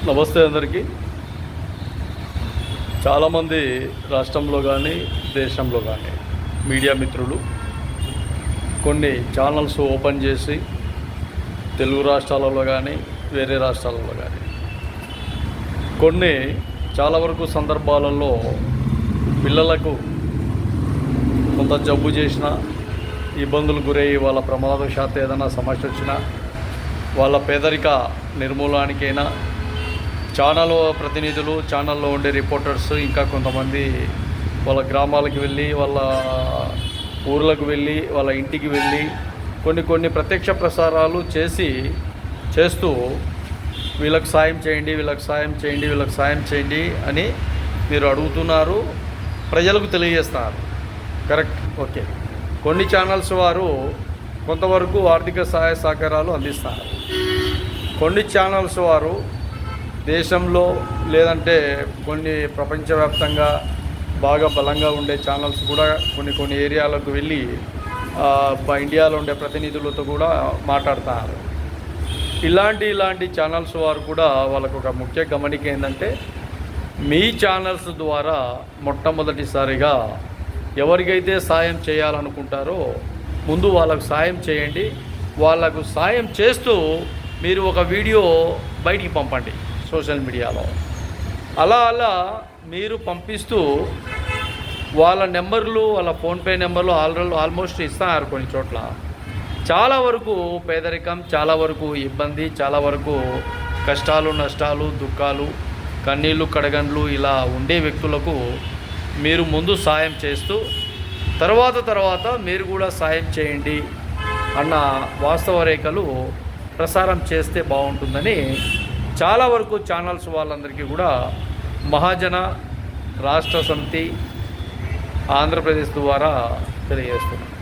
నమస్తే అందరికీ. చాలామంది రాష్ట్రంలో కానీ దేశంలో కానీ మీడియా మిత్రులు కొన్ని ఛానల్స్ ఓపెన్ చేసి తెలుగు రాష్ట్రాలలో కానీ వేరే రాష్ట్రాలలో కానీ కొన్ని చాలా వరకు సందర్భాలలో పిల్లలకు కొంత జబ్బు చేసిన ఇబ్బందులు గురయ్యి వాళ్ళ ప్రమాదవశాత్తు ఏదైనా సమస్య వచ్చినా వాళ్ళ పేదరిక నిర్మూలనానికైనా ఛానల్ ప్రతినిధులు, ఛానల్లో ఉండే రిపోర్టర్స్, ఇంకా కొంతమంది వాళ్ళ గ్రామాలకు వెళ్ళి, వాళ్ళ ఊర్లకు వెళ్ళి, వాళ్ళ ఇంటికి వెళ్ళి కొన్ని ప్రత్యక్ష ప్రసారాలు చేస్తూ వీళ్ళకి సాయం చేయండి, వీళ్ళకి సాయం చేయండి, వీళ్ళకి సాయం చేయండి అని మీరు అడుగుతున్నారు, ప్రజలకు తెలియజేస్తున్నారు. Correct, okay. కొన్ని ఛానల్స్ వారు కొంతవరకు ఆర్థిక సహాయ సహకారాలు అందిస్తారు. కొన్ని ఛానల్స్ వారు దేశంలో లేదంటే కొన్ని ప్రపంచవ్యాప్తంగా బాగా బలంగా ఉండే ఛానల్స్ కూడా కొన్ని ఏరియాలకు వెళ్ళి ఇండియాలో ఉండే ప్రతినిధులతో కూడా మాట్లాడుతున్నారు. ఇలాంటి ఛానల్స్ వారు కూడా వాళ్ళకు ఒక ముఖ్య గమనిక ఏంటంటే, మీ ఛానల్స్ ద్వారా మొట్టమొదటిసారిగా ఎవరికైతే సాయం చేయాలనుకుంటారో ముందు వాళ్ళకు సాయం చేయండి. వాళ్ళకు సాయం చేస్తూ మీరు ఒక వీడియో బయటికి పంపండి సోషల్ మీడియాలో. అలా మీరు పంపిస్తూ వాళ్ళ నెంబర్లు, వాళ్ళ ఫోన్పే నెంబర్లు ఆల్మోస్ట్ ఇస్తున్నారు కొన్ని చోట్ల. చాలా వరకు పేదరికం, చాలా వరకు ఇబ్బంది, చాలా వరకు కష్టాలు, నష్టాలు, దుఃఖాలు, కన్నీళ్ళు, కడగండ్లు ఇలా ఉండే వ్యక్తులకు మీరు ముందు సాయం చేస్తూ తర్వాత మీరు కూడా సాయం చేయండి అన్న వాస్తవ రేఖలు ప్రసారం చేస్తే బాగుంటుందని చాలా వరకు ఛానల్స్ వాళ్ళందరికీ కూడా మహాజన రాష్ట్ర సమితి ఆంధ్రప్రదేశ్ ద్వారా తెలియజేస్తున్నాం.